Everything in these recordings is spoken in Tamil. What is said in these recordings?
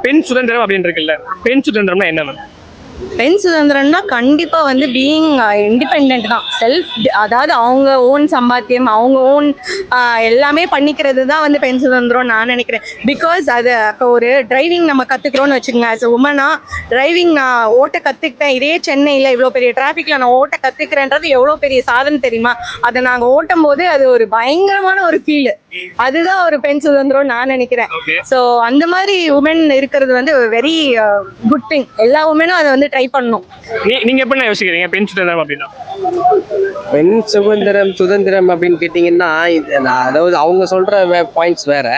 பெண் சுதந்திரம் அப்படின்னு இருக்குல்ல, பெண் சுதந்திரம்னா என்ன மேம்? பெண் சுதந்திரம்னா கண்டிப்பா வந்து பீயிங் இண்டிபெண்ட் தான். செல்ஃப், அதாவது அவங்க ஓன் சம்பாத்தியம், அவங்க ஓன் எல்லாமே பண்ணிக்கிறது தான் வந்து பெண் சுதந்திரம் நான் நினைக்கிறேன். பிகாஸ் அது இப்போ ஒரு டிரைவிங் நம்ம கத்துக்கிறோம்னு வச்சுக்கோங்க. ஆஸ் அ உமனா டிரைவிங் நான் ஓட்ட கத்துக்கிட்டேன். இதே சென்னையில் இவ்வளோ பெரிய டிராஃபிக்ல நான் ஓட்ட கத்துக்கிறேன்றது எவ்வளோ பெரிய சாதனை தெரியுமா? அதை நாங்கள் ஓட்டும் போது அது ஒரு பயங்கரமான ஒரு ஃபீல். அதுதான் ஒரு பெண் சுதந்திரம் நான் நினைக்கிறேன். ஸோ அந்த மாதிரி உமன் இருக்கிறது வந்து வெரி குட் திங். எல்லா உமனும் அதை வந்து ட்ரை பண்ணணும். நீங்க எப்படி யோசிக்கிறீங்க பெண் சுதந்திரம் அப்படின்னா? பெண் சுதந்திரம் அப்படின்னு கேட்டீங்கன்னா, அதாவது அவங்க சொல்ற பாயிண்ட்ஸ் வேற,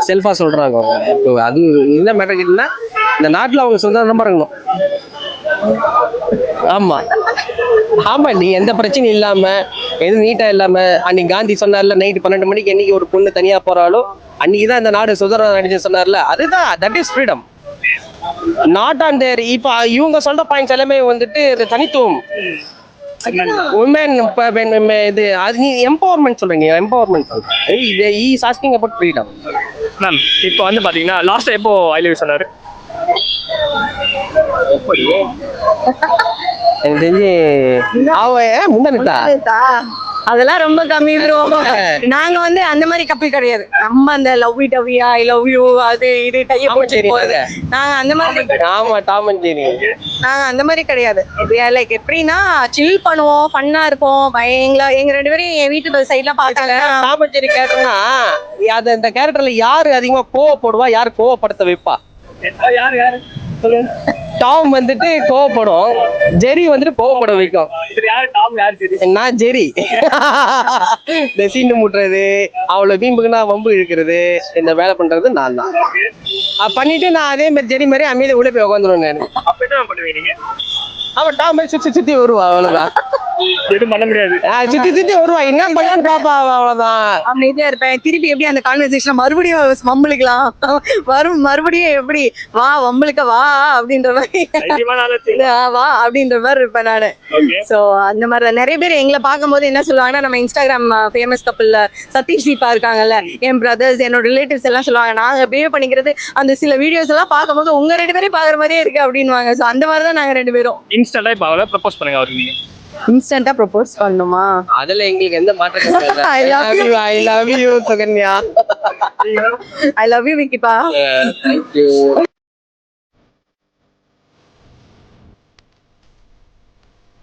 செல்ஃபா சொல்றாங்க அவங்க. இப்போ அது என்ன மேட்டர் கேட்டீங்கன்னா, இந்த நாட்டுல அவங்க சுதந்திரமா இருக்கணும். ஆமா ஆமா, நீ எந்த பிரச்சனையும் இல்லாம, எதுவும் நீட்டா இல்லாம, அன்னைக்கு காந்தி சொன்னார்ல, நைட்டு 12 மணிக்கு என்னைக்கு ஒரு பொண்ணு தனியா போறாலோ அன்னைக்குதான் இந்த நாடு சுதந்திரம் அடைஞ்சு சொன்னார்ல, அதுதான் that is freedom. Not on their. இப்ப இவங்க சொல்ற பாயிண்ட்ஸ் எல்லாமே வந்துட்டு தனித்துவம். உமன் இது அது நீ எம்பவர்மெண்ட் சொல்றீங்க, எம்பவர்மெண்ட் சொல்றீங்க. Is asking about freedom. Ma'am இப்போ வந்து பாத்தீங்கன்னா லாஸ்ட் எப்போ ஐ லவ் யூ சொன்னாரு? எனக்கு தெரிஞ்சு முந்தா அதெல்லாம் ரொம்ப கம்மி ப்ரோ. நாங்க வந்து அந்த மாதிரி கப்பல் கிடையாது. நம்ம அந்த லவ் யூ டவ்யா, ஐ லவ் யூ, அது இது நாங்க அந்த மாதிரி. ஆமா, டாம் அண்ட் ஜெர்ரி. நாங்க அந்த மாதிரி கிடையாது. லைக் எப்படின்னா சில் பண்ணுவோம், ஃபன்னா இருக்கும். எங்க 2 பேரும் என் வீட்டு சைட்லாம் பார்த்தாங்க. டாம் அண்ட் ஜெர்ரி கேரக்டர்னா, அது இந்த கேரக்டர்ல யாரு அதிகமா கோவப்படுவா, யாரு கோவப்படுத்த வைப்பா? யாரு டாம் வந்துட்டு கோவப்படும், ஜெரி வந்துட்டு கோவப்பட வைக்கும். நான் ஜெரி. இந்த சீண்டு முட்டுறது, அவளை வீம்புக்குன்னா வம்பு இழுக்கிறது, இந்த வேலை பண்றது நான் தான். பண்ணிட்டு நான் அதே மாதிரி ஜெரி மாதிரி அமைதியை உள்ள போய் உட்காந்துருவேன் நான். அவன் டாம் சுத்தி சுத்தி வருவா, அவ்வளவுதான். எதுவும் பண்ண முடியாது. சுத்தி வருவா, என்ன பண்ணான்னு பாப்பா, அவ்வளவுதான். அமைதியா இருப்பேன். திருப்பி எப்படி அந்த கான்வர்சேஷன் மறுபடியும் வம்பளுக்கலாம் மறுபடியும் எப்படி வா வம்பளுக்க வா அப்படின்ற மாதிரி வா அப்படின்ற மாதிரி இருப்பேன் நானு. சோ அந்த மாதிரி நிறைய பேர் எங்களை பார்க்கும்போது என்ன சொல்லுவாங்கன்னா, நம்ம இன்ஸ்டாகிராம் ஃபேமஸ் கப்பிள்ல சதீஷ் தீபா இருக்காங்கல்ல, என் பிரதர்ஸ், என்னோட ரிலேட்டிவ்ஸ் எல்லாம் சொல்லுவாங்க, நாங்க பிஹேவ் பண்ணிக்கிறது அந்த சில வீடியோஸ் எல்லாம் பார்க்கும்போது உங்க 2 பேரையும் பாக்குற மாதிரியே இருக்கு அப்படின்வாங்க. சோ அந்த மாதிரிதான் நாங்க 2 பேரும். இன்ஸ்டன்டா இப்ப அவளை ப்ரப்போஸ் பண்ணுங்க அவருக்கு. இன்ஸ்டன்ட்டா ப்ரப்போஸ் பண்ணணுமா? அதுல எங்களுக்கு எந்த மாற்றமும் இல்லை. I love you Sukanya. I love you விக்கிப்பா. Thank you.